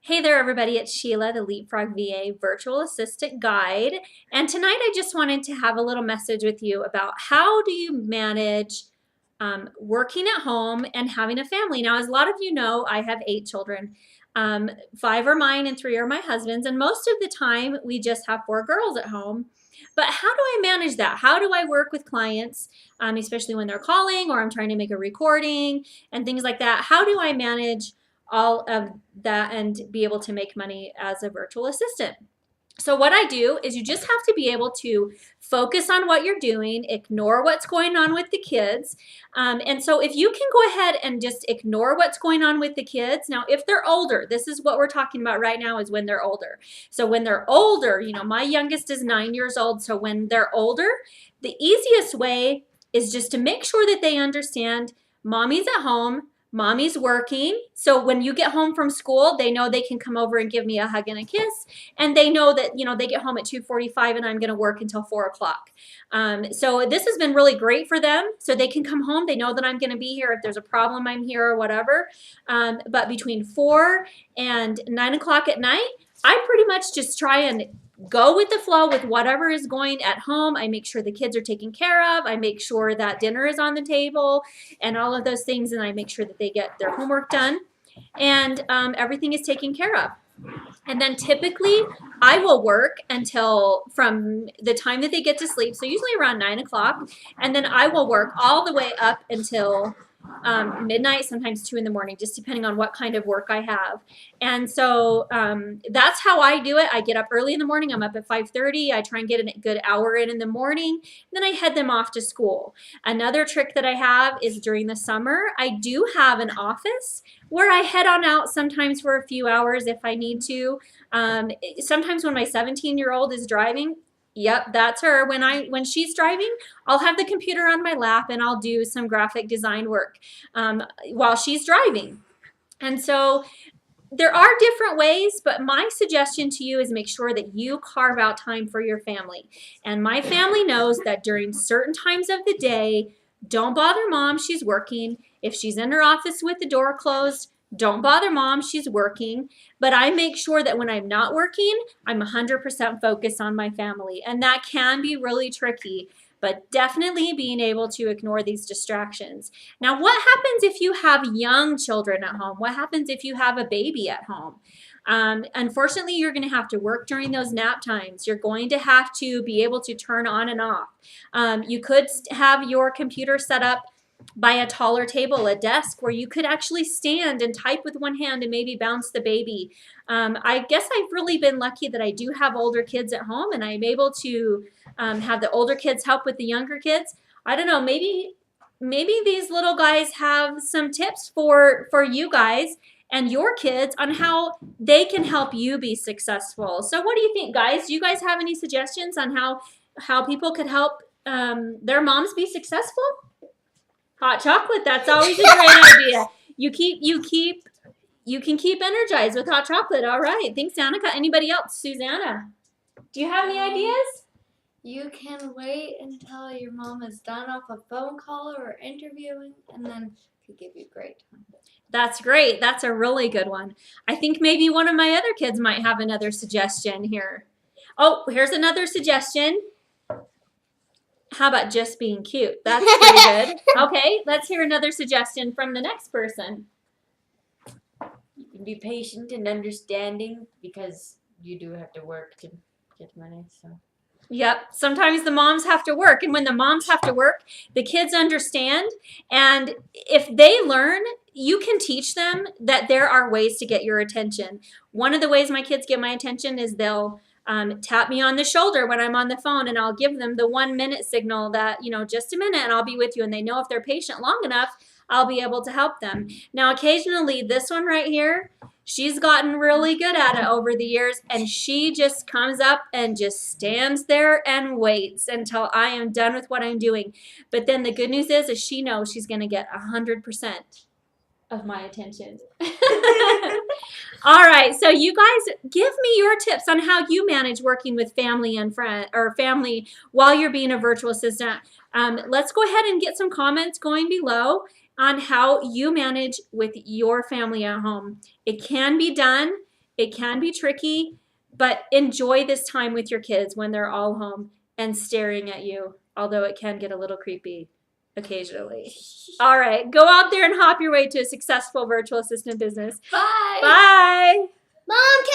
Hey there, everybody. It's Sheila, the Leapfrog VA Virtual Assistant Guide. And tonight I just wanted to have a little message with you about how do you manage working at home and having a family. Now, as a lot of you know, I have 8 children. 5 are mine and 3 are my husband's. And most of the time, we just have 4 girls at home. But how do I manage that? How do I work with clients, especially when they're calling or I'm trying to make a recording and things like that? How do I manage all of that and be able to make money as a virtual assistant? So what I do is you just have to be able to focus on what you're doing, ignore what's going on with the kids. And so if you can go ahead and just ignore what's going on with the kids. Now, if they're older, this is what we're talking about right now is when they're older. So when they're older, my youngest is 9 years old. So when they're older, the easiest way is just to make sure that they understand mommy's at home. Mommy's working. So when you get home from school, they know they can come over and give me a hug and a kiss. And they know that, they get home at 2:45 and I'm going to work until 4 o'clock. So this has been really great for them. So they can come home. They know that I'm going to be here. If there's a problem, I'm here or whatever. But between 4 and 9 o'clock at night, I pretty much just try and go with the flow with whatever is going at home. I make sure the kids are taken care of. I make sure that dinner is on the table and all of those things. And I make sure that they get their homework done and everything is taken care of. And then typically I will work until from the time that they get to sleep, so usually around 9 o'clock, and then I will work all the way up until midnight, sometimes 2 in the morning, just depending on what kind of work I have. And so that's how I do it. I get up early in the morning. I'm up at 5:30. I try and get a good hour in the morning. Then I head them off to school. Another trick that I have is during the summer, I do have an office where I head on out sometimes for a few hours if I need to. Sometimes when my 17-year-old is driving, yep, that's her. When she's driving, I'll have the computer on my lap and I'll do some graphic design work while she's driving. And so there are different ways, but my suggestion to you is make sure that you carve out time for your family. And my family knows that during certain times of the day, don't bother mom, she's working. If she's in her office with the door closed, don't bother mom, she's working. But I make sure that when I'm not working, I'm 100% focused on my family. And that can be really tricky, but definitely being able to ignore these distractions. Now, what happens if you have young children at home? What happens if you have a baby at home? Unfortunately, you're going to have to work during those nap times. You're going to have to be able to turn on and off. You could have your computer set up by a taller table, a desk where you could actually stand and type with one hand and maybe bounce the baby. I guess I've really been lucky that I do have older kids at home and I'm able to have the older kids help with the younger kids. I don't know, maybe these little guys have some tips for you guys and your kids on how they can help you be successful. So what do you think, guys? Do you guys have any suggestions on how people could help their moms be successful? Hot chocolate, that's always a great idea. You can keep energized with hot chocolate. All right. Thanks, Annika. Anybody else? Susanna, do you have any ideas? You can wait until your mom is done off a phone call or interviewing, and then could give you great time. That's great. That's a really good one. I think maybe one of my other kids might have another suggestion here. Oh, here's another suggestion. How about just being cute? That's pretty good. Okay, let's hear another suggestion from the next person. You can be patient and understanding because you do have to work to get money. So. Yep. Sometimes the moms have to work. And when the moms have to work, the kids understand. And if they learn, you can teach them that there are ways to get your attention. One of the ways my kids get my attention is they'll tap me on the shoulder when I'm on the phone and I'll give them the 1 minute signal that, just a minute and I'll be with you. And they know if they're patient long enough, I'll be able to help them. Now, occasionally this one right here, she's gotten really good at it over the years, and she just comes up and just stands there and waits until I am done with what I'm doing. But then the good news is she knows she's going to get 100% of my attention. All right, so you guys give me your tips on how you manage working with family and family while you're being a virtual assistant. Let's go ahead and get some comments going below on how you manage with your family at home. It can be done. It can be tricky, but enjoy this time with your kids when they're all home and staring at you, although it can get a little creepy occasionally. All right, go out there and hop your way to a successful virtual assistant business. Bye. Bye. Mom,